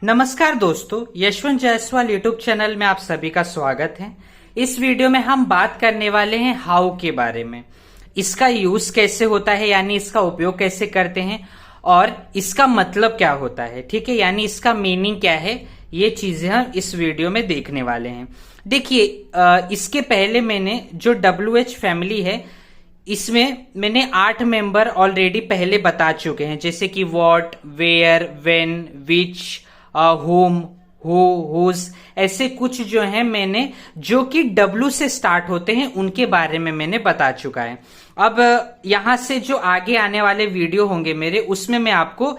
नमस्कार दोस्तों, Yashwant Jaiswal YouTube channel में आप सभी का स्वागत है। इस वीडियो में हम बात करने वाले हैं हाउ के बारे में। इसका यूज कैसे होता है, यानी इसका उपयोग कैसे करते हैं और इसका मतलब क्या होता है। ठीक है, यानी इसका मीनिंग क्या है, ये चीजें हम इस वीडियो में देखने वाले हैं। देखिए, इसके पहले मैंने जो WH फैमिली है, इसमें मैंने 8 मेंबर ऑलरेडी पहले बता चुके हैं, जैसे कि what, where, when, which, whom, who, whose, ऐसे कुछ जो है मैंने जो कि W से स्टार्ट होते हैं उनके बारे में मैंने बता चुका है। अब यहां से जो आगे आने वाले वीडियो होंगे मेरे, उसमें मैं आपको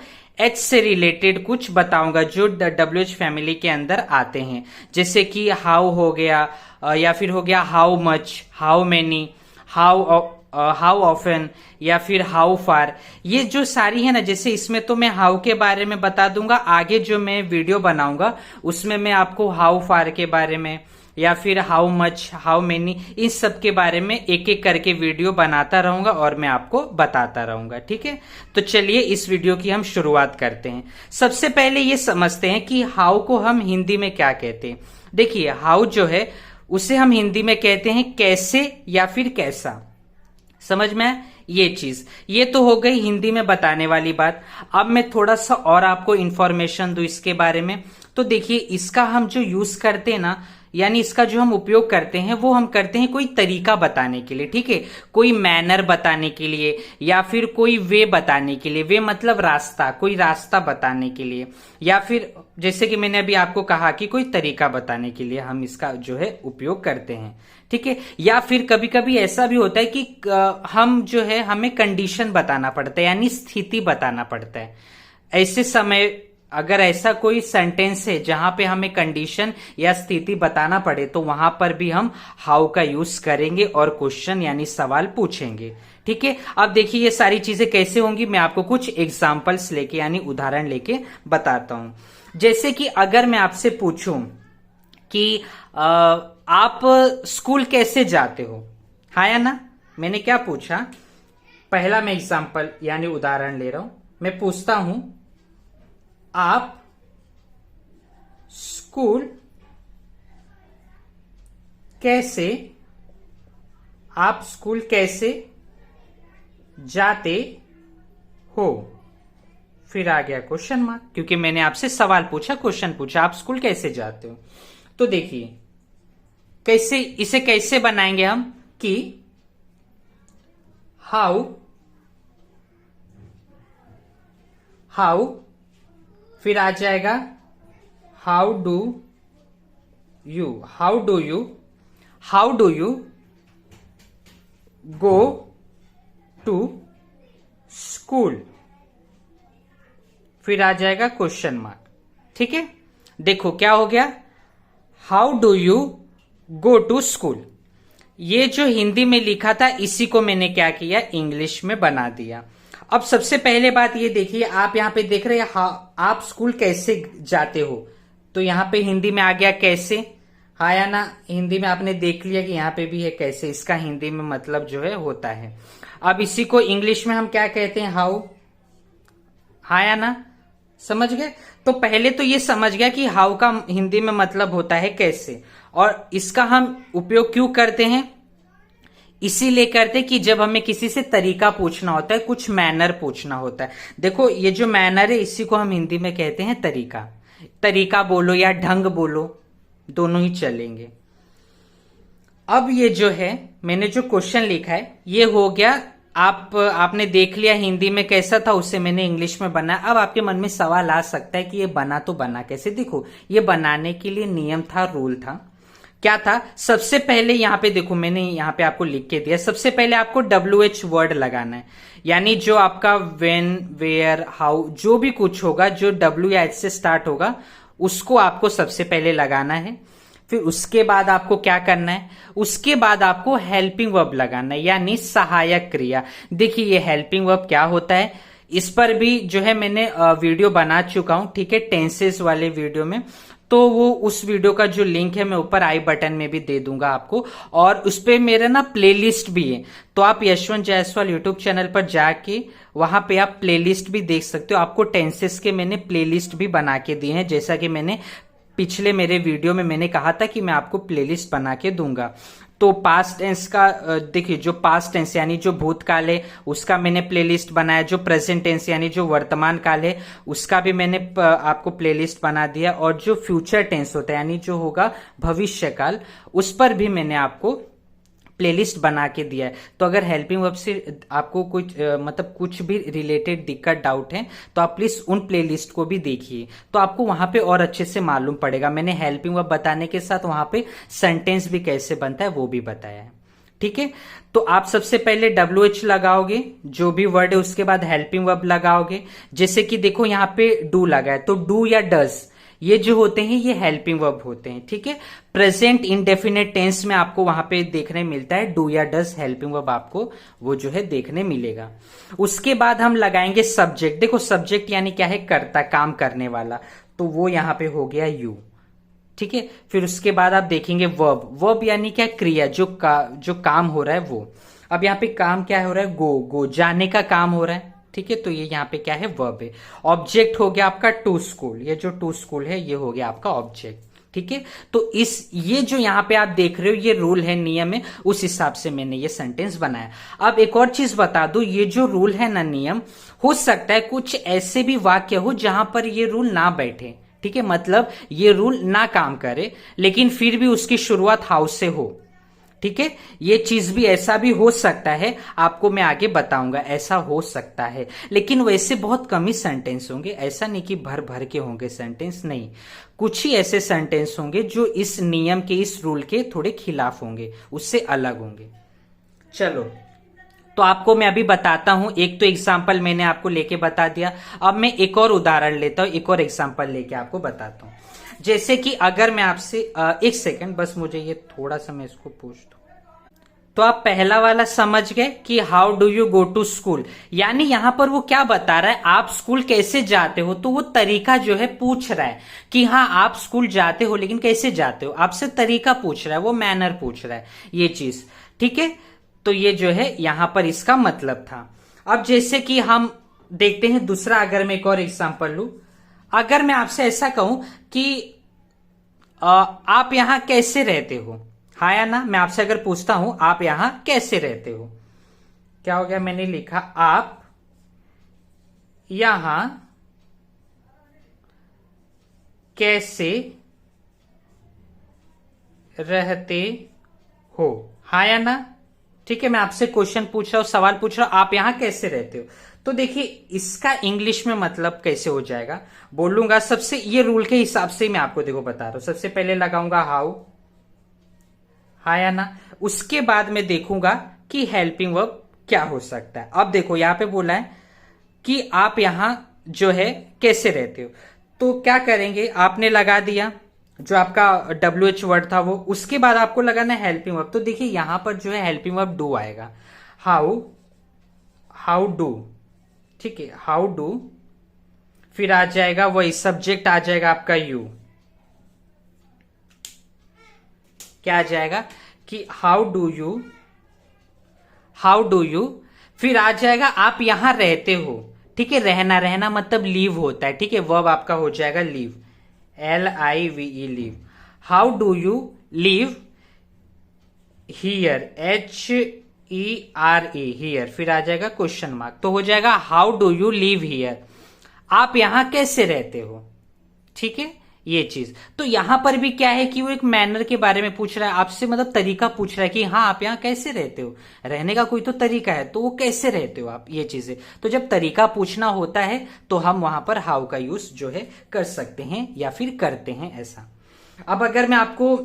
H से रिलेटेड कुछ बताऊंगा जो WH फैमिली के अंदर आते हैं, जैसे कि हाउ हो गया, या फिर हो गया how much, how many, how often, या फिर हाउ फार। ये जो सारी है ना, जैसे इसमें तो मैं हाउ के बारे में बता दूंगा, आगे जो मैं वीडियो बनाऊंगा उसमें मैं आपको हाउ फार के बारे में या फिर हाउ मच, हाउ मेनी, इन सब के बारे में एक एक करके वीडियो बनाता रहूंगा और मैं आपको बताता रहूंगा। ठीक है, तो चलिए इस वीडियो की हम शुरुआत करते हैं। सबसे पहले ये समझते हैं कि हाउ को हम हिंदी में क्या कहते हैं। देखिए, हाउ जो है उसे हम हिंदी में कहते हैं कैसे या फिर कैसा। समझ में ये चीज, ये तो हो गई हिंदी में बताने वाली बात। अब मैं थोड़ा सा और आपको इंफॉर्मेशन दूं इसके बारे में। तो देखिए, इसका हम जो यूज करते हैं ना, यानी इसका जो हम उपयोग करते हैं वो हम करते हैं कोई तरीका बताने के लिए। ठीक है, कोई मैनर बताने के लिए या फिर कोई वे बताने के लिए। वे मतलब रास्ता, कोई रास्ता बताने के लिए, या फिर जैसे कि मैंने अभी आपको कहा कि कोई तरीका बताने के लिए हम इसका जो है उपयोग करते हैं। ठीक है, या फिर कभी कभी ऐसा भी होता है कि हम जो है हमें कंडीशन बताना पड़ता है, यानी स्थिति बताना पड़ता है। ऐसे समय अगर ऐसा कोई सेंटेंस है जहां पे हमें कंडीशन या स्थिति बताना पड़े, तो वहां पर भी हम हाउ का यूज करेंगे और क्वेश्चन यानी सवाल पूछेंगे। ठीक है, अब देखिए ये सारी चीजें कैसे होंगी, मैं आपको कुछ एग्जांपल्स लेके यानी उदाहरण लेके बताता हूं। जैसे कि अगर मैं आपसे पूछूं कि आप स्कूल कैसे जाते हो, हाँ या ना, मैंने क्या पूछा, पहला मैं एग्जांपल यानी उदाहरण ले रहा हूं। मैं पूछता हूं आप स्कूल कैसे, आप स्कूल कैसे जाते हो, फिर आ गया क्वेश्चन मार्क, क्योंकि मैंने आपसे सवाल पूछा, क्वेश्चन पूछा, आप स्कूल कैसे जाते हो। तो देखिए कैसे इसे कैसे बनाएंगे हम कि हाउ फिर आ जाएगा how do you, how do you go to school, फिर आ जाएगा क्वेश्चन मार्क। ठीक है, देखो क्या हो गया, how do you go to school. ये जो हिंदी में लिखा था इसी को मैंने क्या किया, इंग्लिश में बना दिया। अब सबसे पहले बात ये देखिए, आप यहां पे देख रहे हैं आप स्कूल कैसे जाते हो, तो यहां पे हिंदी में आ गया कैसे, हाँ या ना। हिंदी में आपने देख लिया कि यहां पे भी है कैसे, इसका हिंदी में मतलब जो है होता है। अब इसी को इंग्लिश में हम क्या कहते हैं, हाउ, हाँ या ना, समझ गए। तो पहले तो ये समझ गया कि हाउ का हिंदी में मतलब होता है कैसे, और इसका हम उपयोग क्यों करते हैं, इसीलिए करते कि जब हमें किसी से तरीका पूछना होता है, कुछ मैनर पूछना होता है। देखो ये जो मैनर है इसी को हम हिंदी में कहते हैं तरीका। तरीका बोलो या ढंग बोलो, दोनों ही चलेंगे। अब ये जो है मैंने जो क्वेश्चन लिखा है ये हो गया, आपने देख लिया हिंदी में कैसा था, उसे मैंने इंग्लिश में बनाया। अब आपके मन में सवाल आ सकता है कि ये बना तो बना कैसे। देखो, ये बनाने के लिए नियम था, रूल था। क्या था, सबसे पहले यहां पे देखो, मैंने यहां पे आपको लिख के दिया, सबसे पहले आपको WH वर्ड लगाना है, यानी जो आपका व्हेन, वेयर, हाउ, जो भी कुछ होगा जो W या H से स्टार्ट होगा उसको आपको सबसे पहले लगाना है। फिर उसके बाद आपको क्या करना है, उसके बाद आपको हेल्पिंग वर्ब लगाना है, यानी सहायक क्रिया। देखिए ये हेल्पिंग वर्ब क्या होता है इस पर भी जो है मैंने वीडियो बना चुका हूं, ठीक है, टेंसेस वाले वीडियो में। तो वो उस वीडियो का जो लिंक है मैं ऊपर आई बटन में भी दे दूंगा आपको, और उस पे मेरा ना प्लेलिस्ट भी है। तो आप यशवंत जायसवाल यूट्यूब चैनल पर जाके वहां पे आप प्लेलिस्ट भी देख सकते हो। आपको टेंसेस के मैंने प्लेलिस्ट भी बना के दिए हैं, जैसा कि मैंने पिछले मेरे वीडियो में मैंने कहा था कि मैं आपको प्लेलिस्ट बना के दूंगा। तो पास्ट टेंस का देखिए, जो पास्ट टेंस यानी जो भूतकाल है उसका मैंने प्लेलिस्ट बनाया, जो प्रेजेंट टेंस यानी जो वर्तमान काल है उसका भी मैंने आपको प्लेलिस्ट बना दिया, और जो फ्यूचर टेंस होता है यानी जो होगा भविष्य काल, उस पर भी मैंने आपको प्लेलिस्ट बना के दिया है। तो अगर हेल्पिंग वर्ब से आपको कुछ मतलब कुछ भी रिलेटेड दिक्कत डाउट है तो आप प्लीज उन प्लेलिस्ट को भी देखिए, तो आपको वहां पे और अच्छे से मालूम पड़ेगा। मैंने हेल्पिंग वर्ब बताने के साथ वहां पे सेंटेंस भी कैसे बनता है वो भी बताया है, ठीक है। तो आप सबसे पहले WH लगाओगे, जो भी वर्ड है उसके बाद हेल्पिंग वर्ब लगाओगे। जैसे कि देखो यहाँ पे डू लगा है, तो डू या डज ये जो होते हैं ये हेल्पिंग वर्ब होते हैं, ठीक है। प्रेजेंट इंडेफिनेट टेंस में आपको वहां पे देखने मिलता है डू या डज हेल्पिंग वर्ब, आपको वो जो है देखने मिलेगा। उसके बाद हम लगाएंगे सब्जेक्ट। देखो सब्जेक्ट यानी क्या है, कर्ता, काम करने वाला, तो वो यहां पे हो गया यू, ठीक है। फिर उसके बाद आप देखेंगे वर्ब। वर्ब यानी क्या, क्रिया, जो काम हो रहा है वो। अब यहाँ पे काम क्या हो रहा है, गो जाने का काम हो रहा है, ठीक है। तो ये यहाँ पे क्या है, वर्ब है। ऑब्जेक्ट हो गया आपका टू स्कूल, ये जो टू स्कूल है ये हो गया आपका ऑब्जेक्ट, ठीक है। तो ये जो यहाँ पे आप देख रहे हो ये रूल है, नियम है, उस हिसाब से मैंने ये सेंटेंस बनाया। अब एक और चीज बता दूं, ये जो रूल है ना, नियम, हो सकता है कुछ ऐसे भी वाक्य हो जहां पर ये रूल ना बैठे, ठीक है, मतलब ये रूल ना काम करे, लेकिन फिर भी उसकी शुरुआत हाउ से हो, ठीक है। ये चीज भी ऐसा भी हो सकता है, आपको मैं आगे बताऊंगा, ऐसा हो सकता है। लेकिन वैसे बहुत कम ही सेंटेंस होंगे, ऐसा नहीं कि भर भर के होंगे सेंटेंस, नहीं, कुछ ही ऐसे सेंटेंस होंगे जो इस नियम के, इस रूल के थोड़े खिलाफ होंगे, उससे अलग होंगे। चलो, तो आपको मैं अभी बताता हूं। एक तो एग्जाम्पल मैंने आपको लेके बता दिया, अब मैं एक और उदाहरण लेता हूं, एक और एग्जाम्पल लेके आपको बताता हूं। जैसे कि अगर मैं आपसे एक सेकंड, बस मुझे ये थोड़ा सा मैं इसको पूछ दूं। तो आप पहला वाला समझ गए कि how do you go to school, यानी यहां पर वो क्या बता रहा है, आप स्कूल कैसे जाते हो। तो वो तरीका जो है पूछ रहा है कि हाँ आप स्कूल जाते हो, लेकिन कैसे जाते हो, आपसे तरीका पूछ रहा है, वो मैनर पूछ रहा है, ये चीज, ठीक है। तो ये जो है यहां पर इसका मतलब था। अब जैसे कि हम देखते हैं दूसरा, अगर मैं एक और एग्जांपल लूं, अगर मैं आपसे ऐसा कहूं कि आप यहां कैसे रहते हो, हाँ या ना, मैं आपसे अगर पूछता हूं आप यहां कैसे रहते हो, क्या हो गया, मैंने लिखा आप यहां कैसे रहते हो, हाँ या ना, ठीक है। मैं आपसे क्वेश्चन पूछ रहा हूं, सवाल पूछ रहा हूं, आप यहां कैसे रहते हो। तो देखिए इसका इंग्लिश में मतलब कैसे हो जाएगा, बोलूंगा सबसे, ये रूल के हिसाब से मैं आपको देखो बता रहा हूं। सबसे पहले लगाऊंगा हाउ, हाँ या ना, उसके बाद मैं देखूंगा कि हेल्पिंग वर्ब क्या हो सकता है। अब देखो यहां पे बोला है कि आप यहां जो है कैसे रहते हो, तो क्या करेंगे, आपने लगा दिया जो आपका WH वर्ड था वो, उसके बाद आपको लगाना है हेल्पिंग वर्ब। तो देखिए यहां पर जो है हेल्पिंग वर्ब डू आएगा, हाउ डू, ठीक है, हाउ डू, फिर आ जाएगा वही सब्जेक्ट, आ जाएगा आपका यू, क्या आ जाएगा कि हाउ डू यू, फिर आ जाएगा आप यहां रहते हो, ठीक है, रहना मतलब लीव होता है, ठीक है, वर्ब आपका हो जाएगा leave, LIVE, leave. How do you leave here, HERE, here, फिर आ जाएगा क्वेश्चन मार्क, तो हो जाएगा how do you leave here, आप यहां कैसे रहते हो, ठीक है, ये चीज। तो यहां पर भी क्या है कि वो एक मैनर के बारे में पूछ रहा है आपसे, मतलब तरीका पूछ रहा है कि हाँ आप यहां कैसे रहते हो, रहने का कोई तो तरीका है, तो वो कैसे रहते हो आप, ये चीजें। तो जब तरीका पूछना होता है तो हम वहां पर हाउ का यूज जो है कर सकते हैं या फिर करते हैं, ऐसा। अब अगर मैं आपको,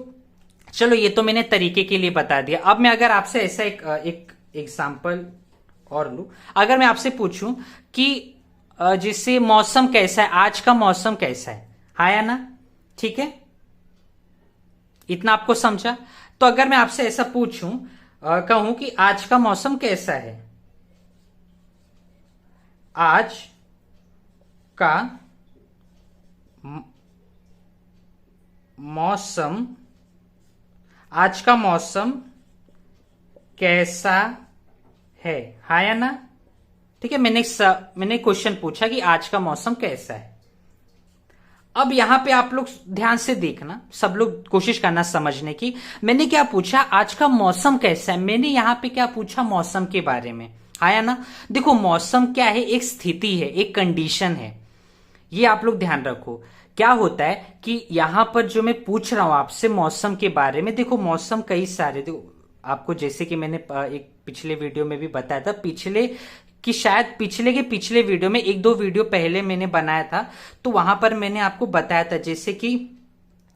चलो ये तो मैंने तरीके के लिए बता दिया, अब मैं अगर आपसे ऐसा एक एग्जाम्पल और लू, अगर मैं आपसे पूछूं कि जिससे मौसम कैसा है, आज का मौसम कैसा है, हाँ या ना, ठीक है, इतना आपको समझा। तो अगर मैं आपसे ऐसा कहूं कि आज का मौसम कैसा है, आज का मौसम, आज का मौसम कैसा है, हाँ या ना। ठीक है, मैंने क्वेश्चन पूछा कि आज का मौसम कैसा है। अब यहां पे आप लोग ध्यान से देखना, सब लोग कोशिश करना समझने की। मैंने क्या पूछा, आज का मौसम कैसा है। मैंने यहां पे क्या पूछा, मौसम के बारे में, आया ना। देखो मौसम क्या है, एक स्थिति है, एक कंडीशन है, ये आप लोग ध्यान रखो। क्या होता है कि यहां पर जो मैं पूछ रहा हूं आपसे मौसम के बारे में, देखो मौसम कई सारे, देखो आपको जैसे कि मैंने एक पिछले वीडियो में भी बताया था, शायद पिछले के पिछले वीडियो में, एक दो वीडियो पहले मैंने बनाया था, तो वहां पर मैंने आपको बताया था जैसे कि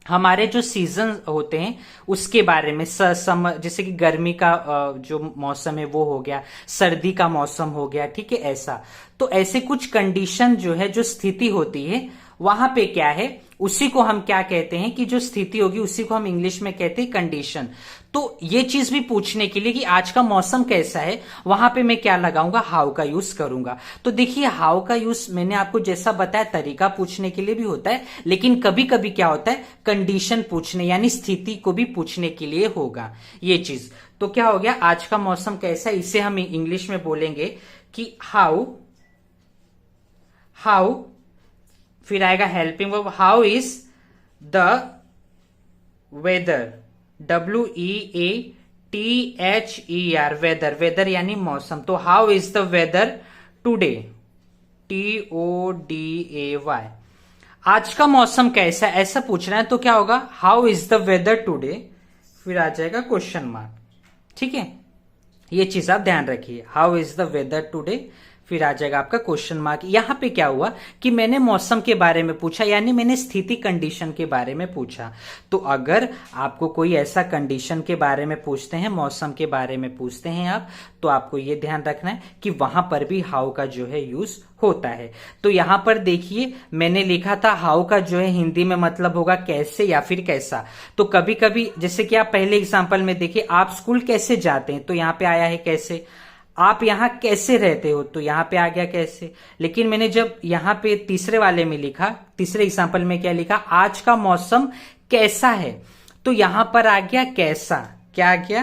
हमारे जो सीजन होते हैं उसके बारे में, जैसे कि गर्मी का जो मौसम है वो हो गया, सर्दी का मौसम हो गया, ठीक है ऐसा। तो ऐसे कुछ कंडीशन जो है, जो स्थिति होती है वहां पे क्या है, उसी को हम क्या कहते हैं कि जो स्थिति होगी उसी को हम इंग्लिश में कहते हैं कंडीशन। तो ये चीज भी पूछने के लिए कि आज का मौसम कैसा है, वहां पे मैं क्या लगाऊंगा, हाउ का यूज करूंगा। तो देखिए हाउ का यूज मैंने आपको जैसा बताया तरीका पूछने के लिए भी होता है, लेकिन कभी कभी क्या होता है, कंडीशन पूछने यानी स्थिति को भी पूछने के लिए होगा ये चीज। तो क्या हो गया, आज का मौसम कैसा है, इसे हम इंग्लिश में बोलेंगे कि हाउ, फिर आएगा helping verb, how is the weather, WEATHER, weather, weather यानी मौसम। तो how is the weather today, TODAY, आज का मौसम कैसा है, ऐसा पूछना है। तो क्या होगा, how is the weather today, फिर आ जाएगा क्वेश्चन मार्क। ठीक है, ये चीज आप ध्यान रखिए, how is the weather today, फिर आ जाएगा आपका क्वेश्चन मार्क। यहां पे क्या हुआ कि मैंने मौसम के बारे में पूछा, यानी मैंने स्थिति कंडीशन के बारे में पूछा। तो अगर आपको कोई ऐसा कंडीशन के बारे में पूछते हैं, मौसम के बारे में पूछते हैं आप, तो आपको ये ध्यान रखना है कि वहां पर भी हाउ का जो है यूज होता है। तो यहां पर देखिए मैंने लिखा था हाउ का जो है हिंदी में मतलब होगा कैसे या फिर कैसा। तो कभी कभी जैसे कि आप पहले एग्जांपल में देखिए, आप स्कूल कैसे जाते हैं, तो यहां पे आया है कैसे। आप यहां कैसे रहते हो, तो यहां पे आ गया कैसे। लेकिन मैंने जब यहां पे तीसरे वाले में लिखा, तीसरे एग्जांपल में क्या लिखा, आज का मौसम कैसा है, तो यहां पर आ गया कैसा। क्या आ गया,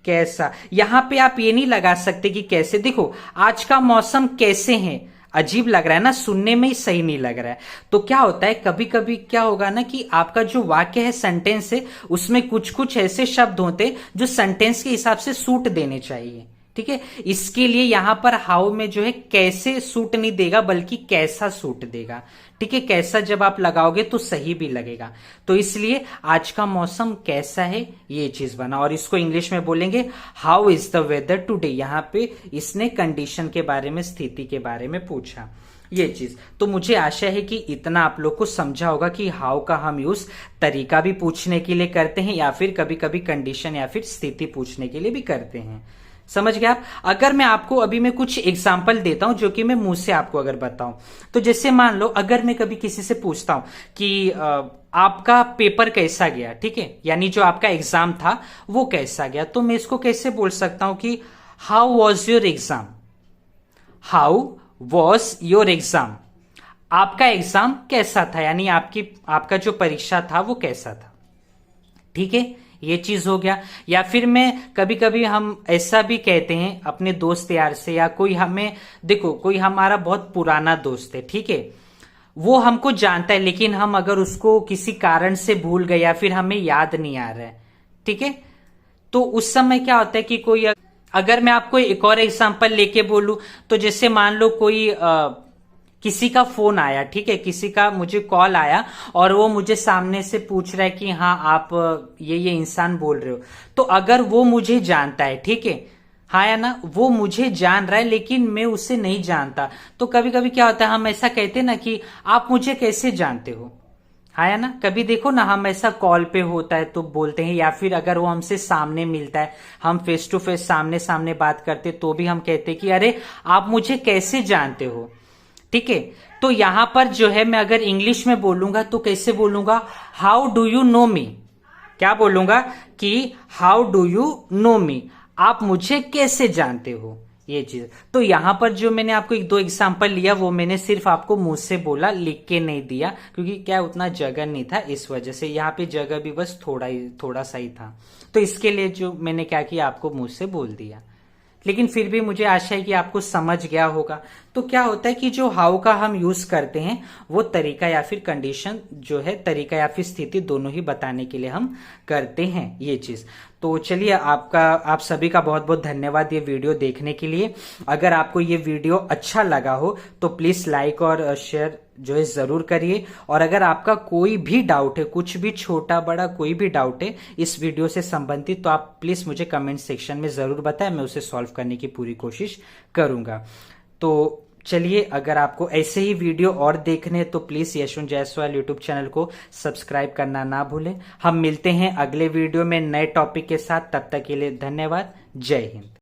कैसा। यहां पे आप ये नहीं लगा सकते कि कैसे। देखो आज का मौसम कैसे है, अजीब लग रहा है ना, सुनने में ही सही नहीं लग रहा है। तो क्या होता है, कभी कभी क्या होगा ना कि आपका जो वाक्य है, सेंटेंस है, उसमें कुछ कुछ ऐसे शब्द होते जो सेंटेंस के हिसाब से सूट देने चाहिए। ठीक है, इसके लिए यहां पर हाउ में जो है कैसे सूट नहीं देगा, बल्कि कैसा सूट देगा। ठीक है, कैसा जब आप लगाओगे तो सही भी लगेगा। तो इसलिए आज का मौसम कैसा है, ये चीज बना। और इसको इंग्लिश में बोलेंगे how is the weather today. यहां पे इसने कंडीशन के बारे में, स्थिति के बारे में पूछा ये चीज। तो मुझे आशा है कि इतना आप लोग को समझा होगा कि हाउ का हम यूज तरीका भी पूछने के लिए करते हैं, या फिर कभी कभी कंडीशन या फिर स्थिति पूछने के लिए भी करते हैं। समझ गए आप। अगर मैं आपको अभी मैं कुछ एग्जाम्पल देता हूं जो कि मैं मुंह से आपको अगर बताऊं, तो जैसे मान लो अगर मैं कभी किसी से पूछता हूं कि आपका पेपर कैसा गया, ठीक है, यानी जो आपका एग्जाम था वो कैसा गया, तो मैं इसको कैसे बोल सकता हूं कि how was your exam, how was your exam, आपका एग्जाम कैसा था, यानी आपका जो परीक्षा था वो कैसा था। ठीक है, ये चीज हो गया। या फिर मैं कभी कभी हम ऐसा भी कहते हैं अपने दोस्त यार से, या कोई हमें, देखो कोई हमारा बहुत पुराना दोस्त है, ठीक है, वो हमको जानता है, लेकिन हम अगर उसको किसी कारण से भूल गए या फिर हमें याद नहीं आ रहा है, ठीक है, तो उस समय क्या होता है कि कोई, अगर मैं आपको एक और एग्जांपल लेके बोलूं, तो जैसे मान लो कोई किसी का फोन आया, ठीक है, किसी का मुझे कॉल आया और वो मुझे सामने से पूछ रहा है कि हाँ आप ये इंसान बोल रहे हो। तो अगर वो मुझे जानता है, ठीक है, हाँ या ना, वो मुझे जान रहा है लेकिन मैं उसे नहीं जानता, तो कभी कभी क्या होता है, हम ऐसा कहते हैं ना कि आप मुझे कैसे जानते हो, हाँ या ना। कभी देखो ना, हम ऐसा कॉल पे होता है तो बोलते हैं, या फिर अगर वो हमसे सामने मिलता है, हम फेस टू फेस सामने सामने बात करते, तो भी हम कहते हैं कि अरे आप मुझे कैसे जानते हो। ठीक है, तो यहां पर जो है मैं अगर इंग्लिश में बोलूंगा तो कैसे बोलूंगा, हाउ डू यू नो मी। क्या बोलूंगा कि हाउ डू यू नो मी, आप मुझे कैसे जानते हो, ये चीज। तो यहाँ पर जो मैंने आपको एक दो एग्जांपल लिया वो मैंने सिर्फ आपको मुंह से बोला, लिख के नहीं दिया, क्योंकि क्या उतना जगह नहीं था, इस वजह से यहाँ पे जगह भी बस थोड़ा सा ही था। तो इसके लिए जो मैंने क्या किया, आपको मुंह से बोल दिया। लेकिन फिर भी मुझे आशा है कि आपको समझ गया होगा। तो क्या होता है कि जो हाउ का हम यूज करते हैं वो तरीका या फिर कंडीशन जो है, तरीका या फिर स्थिति दोनों ही बताने के लिए हम करते हैं ये चीज। तो चलिए, आप सभी का बहुत बहुत धन्यवाद ये वीडियो देखने के लिए। अगर आपको ये वीडियो अच्छा लगा हो तो प्लीज लाइक और शेयर जो है जरूर करिए। और अगर आपका कोई भी डाउट है, कुछ भी छोटा बड़ा कोई भी डाउट है इस वीडियो से संबंधित, तो आप प्लीज मुझे कमेंट सेक्शन में जरूर बताएं, मैं उसे सॉल्व करने की पूरी कोशिश करूंगा। तो चलिए, अगर आपको ऐसे ही वीडियो और देखने हैं तो please Yashwant Jaiswal YouTube channel को सब्सक्राइब करना ना भूलें। हम मिलते हैं अगले वीडियो में नए टॉपिक के साथ, तब तक के लिए धन्यवाद। जय हिंद।